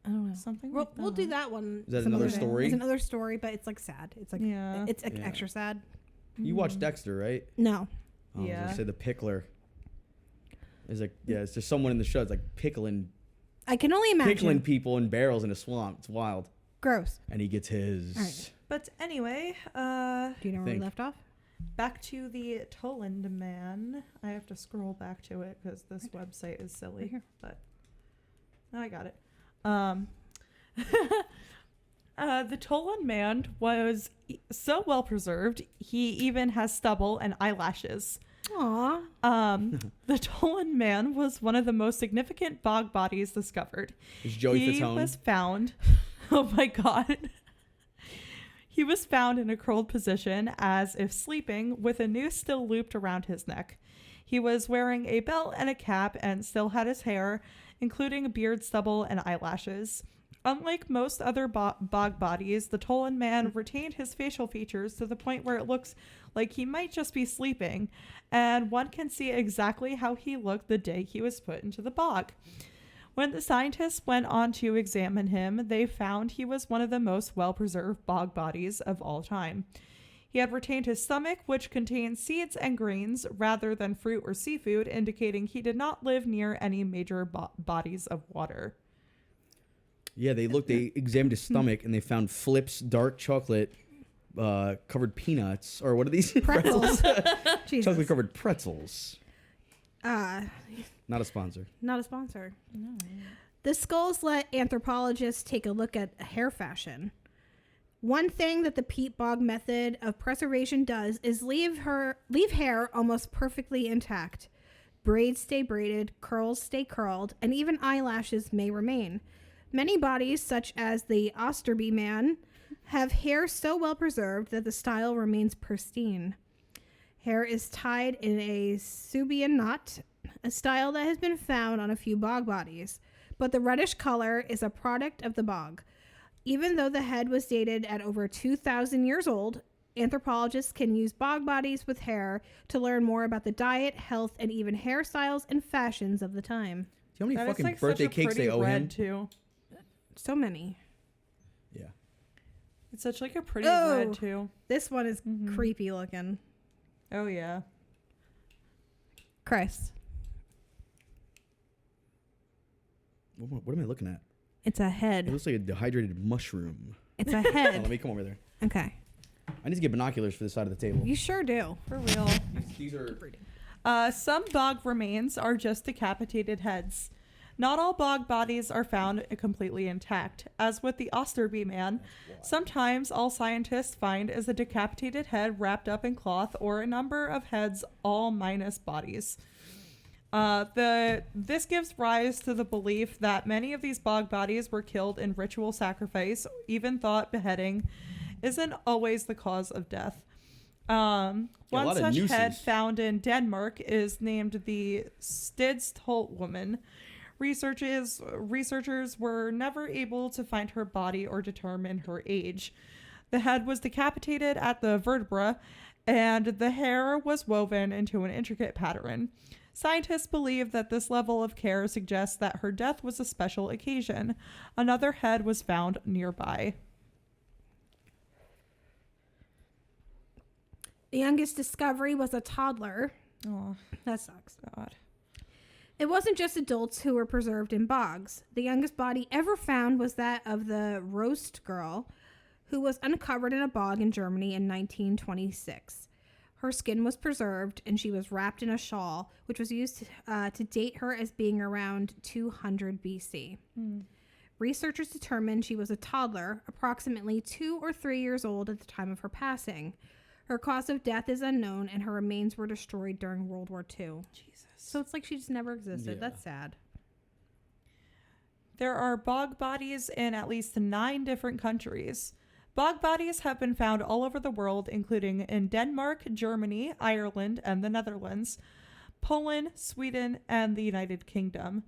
I don't know. Something We'll, like we'll do that. that one. Is that some another other day. story? It's another story, but it's like sad. It's like Yeah. It's like Yeah. extra sad. You watched Dexter, right? No. Oh, I was Yeah. gonna say the pickler. Is like it's just someone in the show. It's like pickling I can only imagine. pickling people in barrels in a swamp. It's wild. Gross. And he gets his. All right. But anyway, Do you know where we Think. left off? back to the Toland man. I have to scroll back to it because this website is silly. Right here. But I got it. The Toland man was so well preserved, he even has stubble and eyelashes. Aw. The Toland man was one of the most significant bog bodies discovered. Is Joey He Fatone? was found. Oh my god. He was found in a curled position as if sleeping, with a noose still looped around his neck. He was wearing a belt and a cap and still had his hair, including a beard, stubble, and eyelashes. Unlike most other bog bodies, the Toland man retained his facial features to the point where it looks like he might just be sleeping, and one can see exactly how he looked the day he was put into the bog. When the scientists went on to examine him, they found he was one of the most well-preserved bog bodies of all time. He had retained his stomach, which contained seeds and grains rather than fruit or seafood, indicating he did not live near any major bodies of water. Yeah, they examined his stomach and they found Flip's dark chocolate covered peanuts, or what are these? Pretzels. Jesus. Chocolate covered pretzels. Not Not a sponsor. a sponsor. No. The skulls let anthropologists take a look at hair fashion. One thing that the peat bog method of preservation does is leave hair almost perfectly intact. Braids stay braided, curls stay curled, and even eyelashes may remain. Many bodies, such as the Osterby man, have hair so well preserved that the style remains pristine. Hair is tied in a Subian knot, a style that has been found on a few bog bodies, but the reddish color is a product of the bog. Even though the head was dated at over 2,000 years old, anthropologists can use bog bodies with hair to learn more about the diet, health, and even hairstyles and fashions of the time. Do you know how many That is fucking like birthday such a cakes they pretty owe red him? too. So many. Yeah. It's such like a pretty Oh. red too. This one is creepy looking. Oh yeah. Chris, What am I looking at? it's a It head. looks like a dehydrated mushroom. It's a Hold on, head. let me come over there. Okay. I need to get binoculars for this side of the table. You sure do. For real. These are. Some bog remains are just decapitated heads. Not all bog bodies are found completely intact. As with the Osterby man, sometimes all scientists find is a decapitated head wrapped up in cloth or a number of heads, all minus bodies. This gives rise to the belief that many of these bog bodies were killed in ritual sacrifice, even thought beheading isn't always the cause of death. One lot of such head nooses. found in Denmark is named the Stidstolt woman. Researchers were never able to find her body or determine her age. The head was decapitated at the vertebra, and the hair was woven into an intricate pattern. Scientists believe that this level of care suggests that her death was a special occasion. Another head was found nearby. The youngest discovery was a toddler. Oh, That sucks. God. It wasn't just adults who were preserved in bogs. The youngest body ever found was that of the roast girl, who was uncovered in a bog in Germany in 1926. Her skin was preserved, and she was wrapped in a shawl, which was used to date her as being around 200 BC. Researchers determined she was a toddler, approximately 2 or 3 years old at the time of her passing. Her cause of death is unknown, and her remains were destroyed during World War II. Jesus. So it's like she just never existed. Yeah. That's sad. There are bog bodies in at least 9 different countries. Bog bodies have been found all over the world, including in Denmark, Germany, Ireland, and the Netherlands, Poland, Sweden, and the United Kingdom,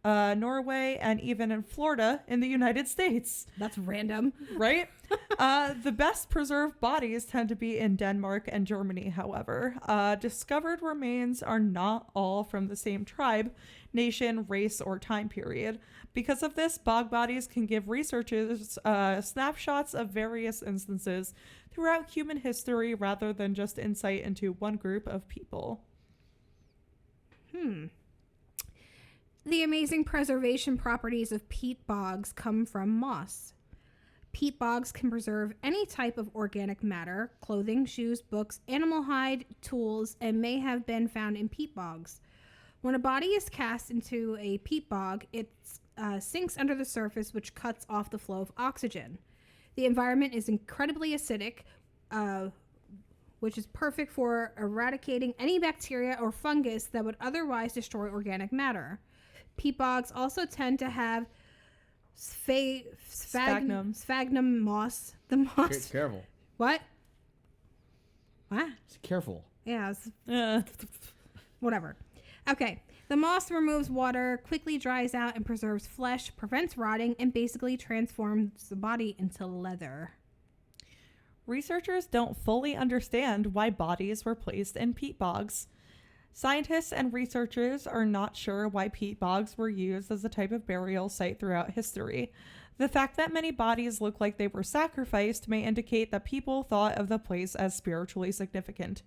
Norway, and even in Florida in the United States. That's random. Right? The best preserved bodies tend to be in Denmark and Germany, however. Discovered remains are not all from the same tribe, nation, race, or time period. Because of this, bog bodies can give researchers snapshots of various instances throughout human history rather than just insight into one group of people. The amazing preservation properties of peat bogs come from moss. Peat bogs can preserve any type of organic matter, clothing, shoes, books, animal hide, tools, and may have been found in peat bogs. When a body is cast into a peat bog, it sinks under the surface, which cuts off the flow of oxygen. The environment is incredibly acidic, which is perfect for eradicating any bacteria or fungus that would otherwise destroy organic matter. Peat bogs also tend to have sphagnum moss. The moss. Careful. What? What? Careful. Yeah. Whatever. Okay. The moss removes water, quickly dries out, and preserves flesh, prevents rotting, and basically transforms the body into leather. Researchers don't fully understand why bodies were placed in peat bogs. Scientists and researchers are not sure why peat bogs were used as a type of burial site throughout history. The fact that many bodies look like they were sacrificed may indicate that people thought of the place as spiritually significant.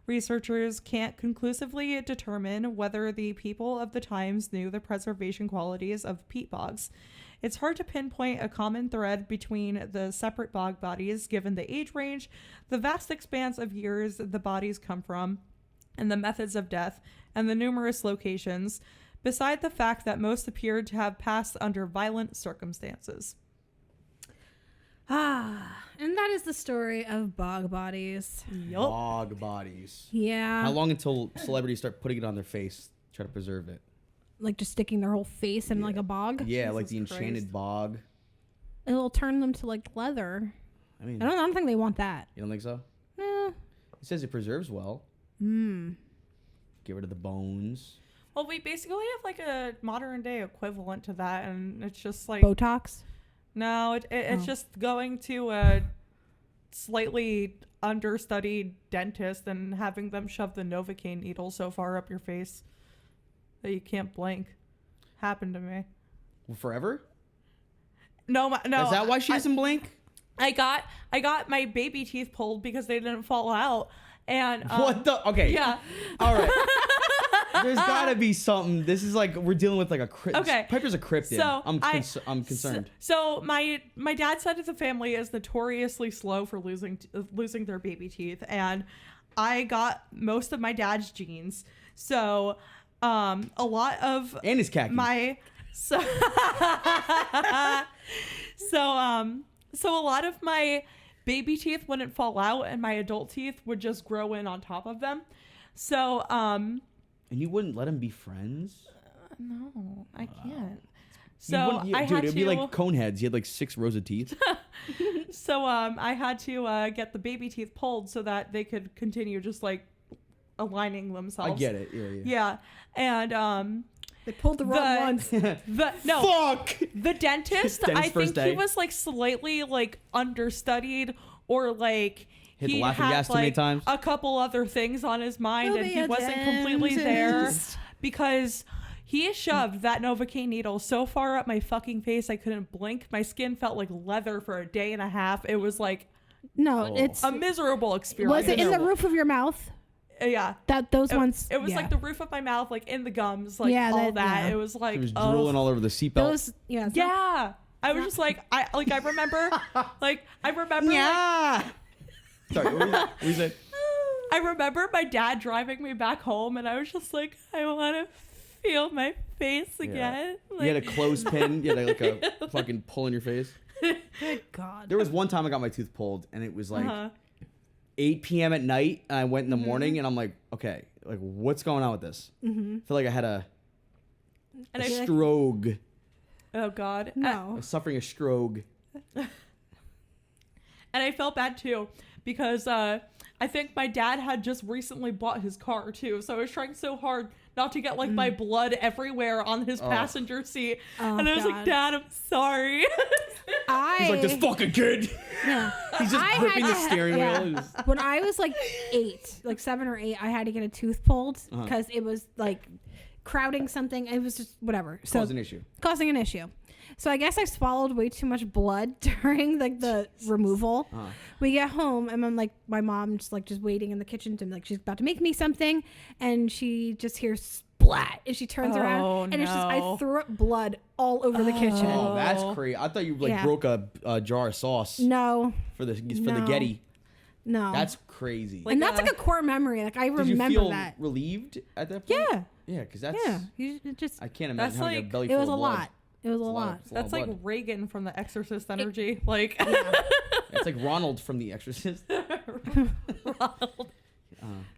Researchers can't conclusively determine whether the people of the times knew the preservation qualities of peat bogs. It's hard to pinpoint a common thread between the separate bog bodies given the age range, the vast expanse of years the bodies come from, and the methods of death, and the numerous locations, beside the fact that most appeared to have passed under violent circumstances. And that is the story of bog bodies. Yup. Bog bodies. Yeah. How long until celebrities start putting it on their face, try to preserve it? Like just sticking their whole face in like a bog? Yeah, like the Jesus enchanted Christ. bog. It'll turn them to like leather. I mean, I don't think they want that. you don't think so? Eh. It says it preserves well. Get rid of the bones. Well, we basically have like a modern day equivalent to that, and it's just like Botox? no, it's just going to a slightly understudied dentist and having them shove the Novocaine needle so far up your face that you can't blink. Happened to me. Well, forever? No. Is that why she doesn't blink? I got my baby teeth pulled because they didn't fall out. And What the? Okay. Yeah. All right. There's gotta be something. This is like we're dealing with like a crypt. Okay. Piper's a cryptid. So I'm concerned. So my dad's side of the family is notoriously slow for losing their baby teeth, and I got most of my dad's genes. So a lot of And his khaki. so a lot of my baby teeth wouldn't fall out, and my adult teeth would just grow in on top of them. So And you wouldn't let him be friends? no, I can't. So I had it'd be like cone heads. He had like 6 rows of teeth. So I had to get the baby teeth pulled so that they could continue just like aligning themselves. I get it. Yeah. Yeah, and They pulled the wrong ones. Fuck. The dentist, I think he was like slightly like understudied or like Hit the he laughing had gas too many like times. a couple other things on his mind, He'll and be he a wasn't completely there dentist. because he shoved that Novocaine needle so far up my fucking face I couldn't blink. My skin felt like leather for a day and a half. It was like No, it's a miserable experience. was it in the roof of your mouth? Yeah. Those ones. It was yeah. like the roof of my mouth, like in the gums, like Yeah, all that- that. yeah. It was like It was drooling all over the seatbelt. Those. Yeah. it's not- Yeah. I was just like I remember like Yeah. Sorry, what were you saying? I remember my dad driving me back home, and I was just like, I want to feel my face again. Like, You had a clothespin. You had like a fucking pull in your face. Good God. There was one time I got my tooth pulled, and it was like 8 p.m. at night, and I went in the morning, and I'm like, okay, like what's going on with this? I feel like I had a stroke. Oh God. I No. was suffering a stroke. And I felt bad too because I think my dad had just recently bought his car too, so I was trying so hard not to get like my blood everywhere on his passenger seat, and I was like, God. Dad, I'm sorry. He's like, this fucking kid. Yeah. He's just I gripping had the to- steering yeah. wheel. He's- When I was like 7 or 8, I had to get a tooth pulled because it was like crowding something. It was just whatever. So Caused an issue. Causing an issue. So I guess I swallowed way too much blood during like the removal. We get home and I'm like, my mom just waiting in the kitchen to like she's about to make me something, and she just hears splat and she turns around and it's just I threw up blood all over the kitchen. Oh, that's crazy. I thought you like Yeah. broke a jar of sauce No, for the No. Getty. no. That's crazy. and that's like a core memory. Like I Did you remember feel that. relieved at that point? Yeah, Yeah, because that's. yeah. You just I can't That's imagine having a like- belly it full was of a blood. lot. It was a lot. It's a That's lot like of blood. Reagan from The Exorcist energy. Like It's like Ronald from The Exorcist. Ronald.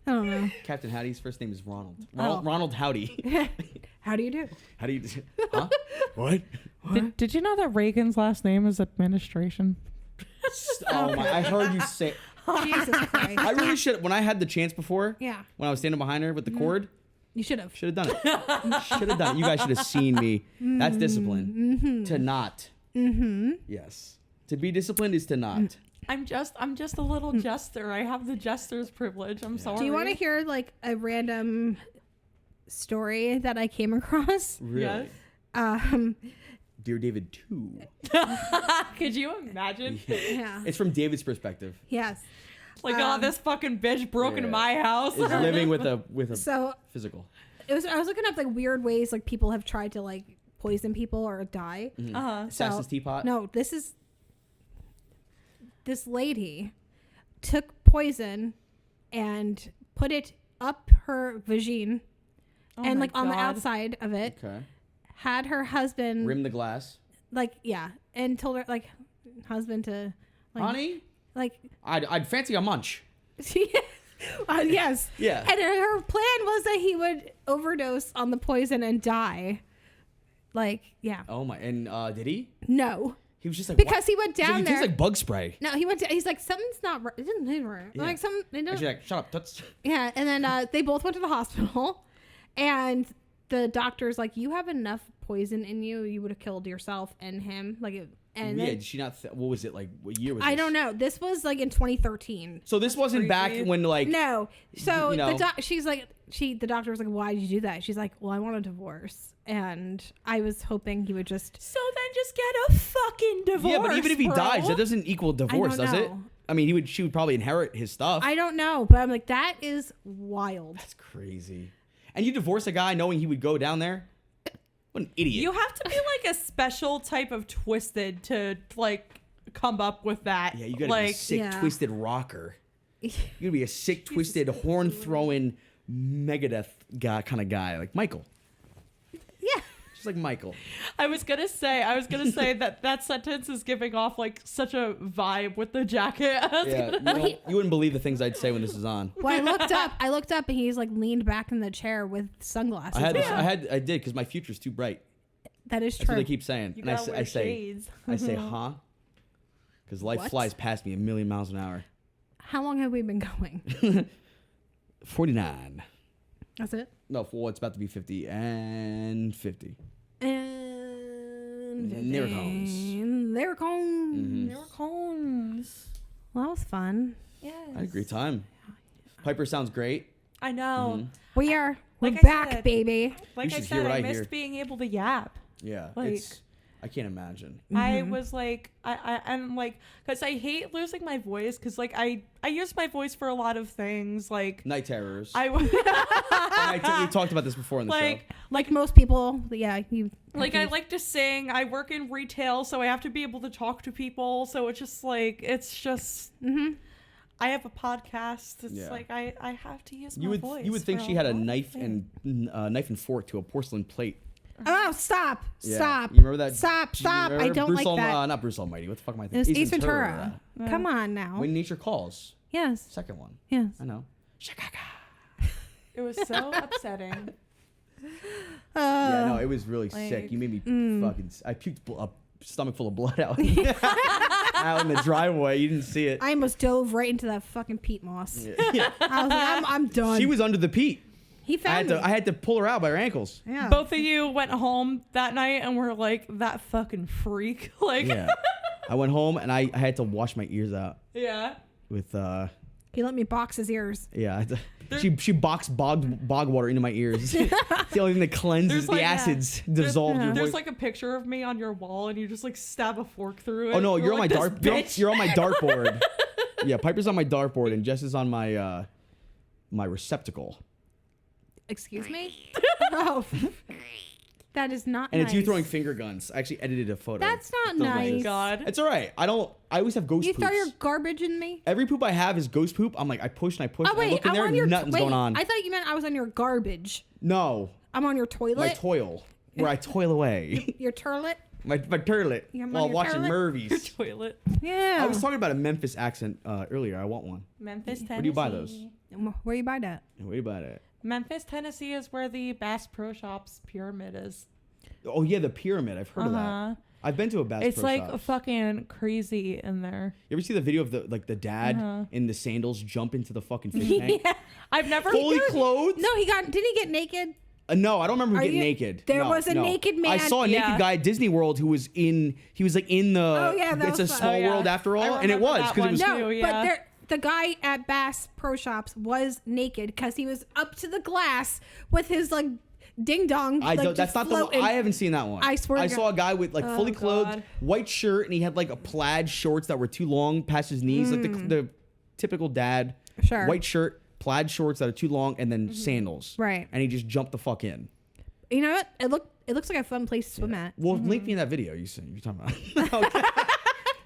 I don't know. Captain Howdy's first name is Ronald. Oh. Ronald Howdy. How do you do? How do you? Huh? What? Did you know that Reagan's last name is administration? Oh my! I heard you say. Jesus Christ. I really should. When I had the chance before. Yeah. When I was standing behind her with the cord. You should have. Should have done it. Should have done it. You guys should have seen me. That's discipline. To not. Yes. To be disciplined is to not. I'm just a little jester. I have the jester's privilege. I'm sorry. Do you want to hear like a random story that I came across? Really? Yes. Dear David 2. Could you imagine? Yeah. It's from David's perspective. Yes. Like, oh, this fucking bitch broke into Yeah. my house. Is living with a So physical. I was looking up like weird ways like people have tried to like poison people or die. Assassin's Teapot. No, this lady took poison and put it up her vagine and my like on the God. outside of it. Okay. Had her husband Rim the glass. like and told her like husband to like Honey, like I'd fancy a munch. yes. Yeah. And her plan was that he would overdose on the poison and die. Like, yeah. Oh my! And did he? No. He was just like Because what? he went He's down like, he there. tastes like bug spray. No, he's like, something's not right. It doesn't taste right. Yeah. Like, some, they And don't. she's like, shut up, toots. Yeah. And then they both went to the hospital. And the doctor's like, you have enough poison in you. You would have killed yourself and him. Like, and Yeah, then, did she not? What was it like? What year was I this? don't know. This was like in 2013. So this wasn't back crazy. when like No. So you know. the doctor was like, why did you do that? She's like, well, I want a divorce. And I was hoping he would just. So then just get a fucking divorce. Yeah, but even if he bro. dies, that doesn't equal divorce, don't does it? know. I mean, she would probably inherit his stuff. I don't know, but I'm like, that is wild. That's crazy. And you divorce a guy knowing he would go down there? What an idiot. You have to be like a special type of twisted to like come up with that. Yeah, you gotta like, be a sick, yeah. twisted rocker. You gotta be a sick, twisted, horn throwing Megadeth guy kind of guy, like Michael. Yeah. Just like Michael. I was gonna say that sentence is giving off like such a vibe with the jacket. Yeah, you wouldn't believe the things I'd say when this is on. Well, I looked up and he's like leaned back in the chair with sunglasses. I did because my future's too bright. That is That's what true. they keep saying. You And gotta wear shades. I say, huh? Because life What? flies past me a million miles an hour. How long have we been going? 49. That's it. No, it's about to be 50 and 50. And There it comes. There it comes. Mhm. There were cones. Well, that was fun. Yes. I had a great time. Piper sounds great. I know. Mhm. We're Like I back, said- baby. Like You I should hear said, what I I missed hear. being able to yap. Yeah, Like- I can't imagine. I was like, I'm like, because I hate losing my voice, because like I use my voice for a lot of things. Like Night terrors. I We talked about this before in the like Like most people, yeah. I like to sing. I work in retail, so I have to be able to talk to people. So it's just like I have a podcast. It's Yeah. like I have to use show. my voice. You would think for she had a lot of knife things. and knife and fork to a porcelain plate. Oh, stop! Yeah. Stop! You remember that? Stop! You Stop! I remember don't Bruce like that. Not Bruce Almighty. What the fuck am I It's thinking? Ace Ventura. Come on now. When Nature Calls. Yes. Second one. Yes. I know. It was so upsetting. Yeah, no, it was really like, sick. You made me fucking. I puked a stomach full of blood out out in the driveway. You didn't see it. I almost dove right into that fucking peat moss. Yeah. I was like, I'm done. She was under the peat. He found me. I had to pull her out by her ankles. Yeah. Both of you went home that night and were like, that fucking freak. Like, Yeah. I went home and I had to wash my ears out yeah. with He let me box his ears. yeah. I had to- she boxed bog water into my ears. It's the only thing that cleanses There's the like- acids There's, dissolved. your there's voice. like a picture of me on your wall and you just like stab a fork through it. Oh no, you're on my like, dart. "This bitch." You're on my dartboard. Yeah, Piper's on my dartboard and Jess is on my my receptacle. Excuse me? Oh. That is not And nice. it's you throwing finger guns. I actually edited a photo. That's not Something like nice. this. God. It's all right. I always have ghost You poops. throw your garbage in me? Every poop I have is ghost poop. I'm like, I push and I push Oh, and I wait. look in I'm there on and your nothing's going on. I thought you meant I was on your garbage. No, I'm on your toilet. my toil. Where I toil away. Your turlet? my turlet. You're on While your watching turlet? Murvy's. Toilet. Yeah. I was talking about a Memphis accent earlier. I want one. Memphis, Tennessee. Where do you buy those? Where you buy that? Where do you buy that? Memphis, Tennessee is where the Bass Pro Shops pyramid is. Oh yeah, the pyramid. I've heard of that. I've been to a Bass It's Pro like Shops. fucking crazy in there. You ever see the video of the dad in the sandals jump into the fucking fish tank? Yeah. I've never. Fully clothed? No, didn't he get naked? No, I don't remember him Are getting you- naked. there No, was a no. naked man- I saw a Yeah. naked guy at Disney World who was in. He was like in the. Oh, yeah, that it's a was fun. small Oh, yeah. world after I all, and it remember was that because it was. one. No, too, yeah. but the guy at Bass Pro Shops was naked because he was up to the glass with his like ding dong. I like, don't. That's just not the one. floating. I haven't seen that one. I swear to I God. saw a guy with like fully clothed, God. white shirt, and he had like a plaid shorts that were too long past his knees, like the typical dad. Sure. White shirt, plaid shorts that are too long, and then sandals. Right. And he just jumped the fuck in. You know what? It looks like a fun place to swim at. Well, link me in that video you're talking about. Okay.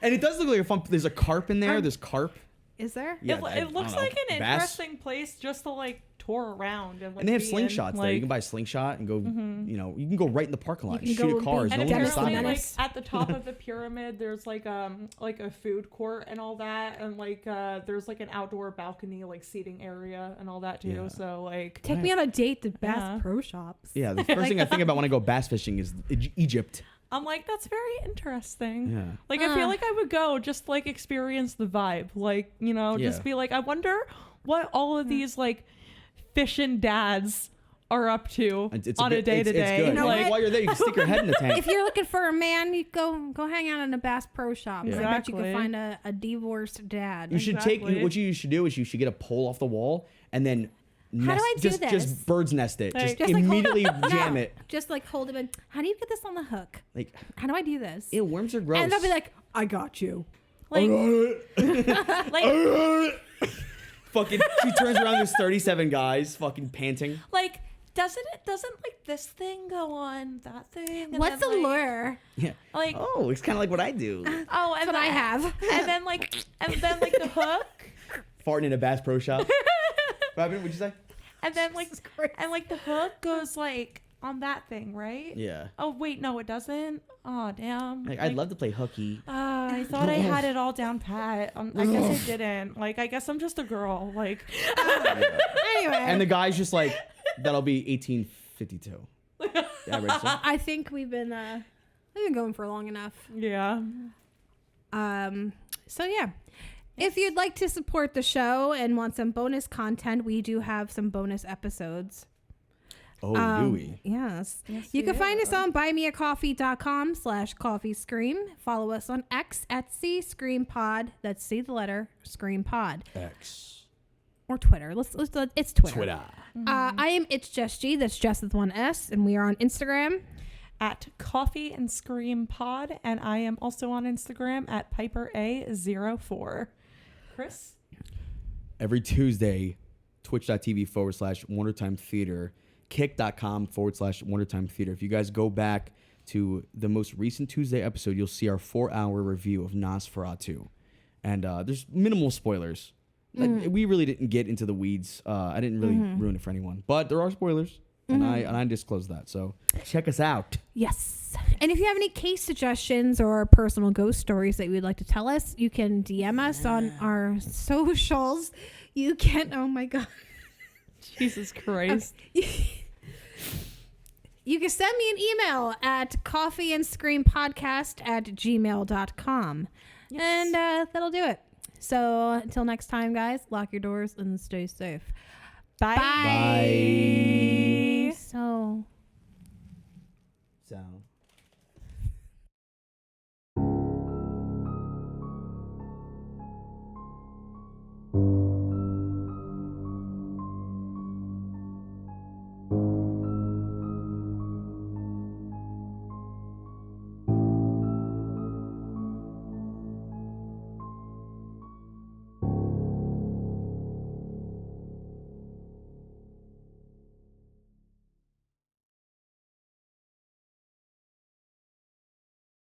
And it does look like a fun. There's a carp in there. There's carp. Is there? Yeah, It looks I don't know. like an Bass? interesting place just to like tour around and like. And they have be in, slingshots there. like- You can buy a slingshot and go. You know, you can go right in the parking lot. You And can shoot go at cars. be- No And one's gonna Dennis stop apparently, you. Menace. like at the top of the pyramid, there's like a food court and all that, and like there's like an outdoor balcony, like seating area and all that too. Yeah. So like, Take me on a date to Bass Yeah. Pro Shops. Yeah, the first thing I think about when I go bass fishing is Egypt. I'm like, that's very interesting. Yeah. Like I feel like I would go just like experience the vibe, like Yeah. just be like, I wonder what all of these like fishing dads are up to It's on a bit- day to It's day. good. You know Like, what? While you're there, you can stick your head in the tank. If you're looking for a man, you go hang out in a Bass Pro Shop. Yeah. I bet you can Exactly. find a divorced dad. You should Exactly. what you should do is you should get a pole off the wall and then How do I do just this? bird's nest it. Like- Just Just like hold- immediately No, jam it. Just like hold him in. How do you get this on the hook? Like, How do I do this? ew, worms are gross. And they'll be like, I got you. like, fucking, she turns around, there's 37 guys fucking panting. like doesn't like this thing go on that thing? And What's the then, like, lure? Yeah. Like Oh, it's kind of like what I do. oh, and That's what I then- have. and then like the hook, Farting in a Bass Pro Shop. What happened? What'd you say? and then like Jesus Christ. and like the hook goes like on that thing, right? Yeah. Oh wait, no, it doesn't. Oh damn. Like, I'd love to play hooky. I thought I had it all down pat. I guess I didn't. Like, I guess I'm just a girl. Like, Anyway. And the guy's just like, that'll be 1852. Yeah, Regency. I think we've been going for long enough. Yeah. So yeah. If you'd like to support the show and want some bonus content, we do have some bonus episodes. Oh, do we? Yes. You can find us on buymeacoffee.com/coffeescream. Follow us on X at @CScreamPod. That's C the letter ScreamPod. X. Or Twitter. It's Twitter. Twitter. I am It's Just G. That's Jess with one S. And we are on Instagram. At Coffee and Scream Pod. And I am also on Instagram at PiperA04. Chris? Every Tuesday, twitch.tv/WonderTime Theater, kick.com/WonderTime Theater. If you guys go back to the most recent Tuesday episode, you'll see our 4-hour review of Nosferatu. And there's minimal spoilers. We really didn't get into the weeds. I didn't really ruin it for anyone. But there are spoilers. And I disclosed that. So check us out. Yes. And if you have any case suggestions or personal ghost stories that you would like to tell us, you can DM us on our socials. You can, oh my God. Jesus Christ. Okay. You can send me an email at coffeeandscreampodcast@gmail.com. Yes. And that'll do it. So until next time, guys, lock your doors and stay safe. Bye. Bye. So. Sound.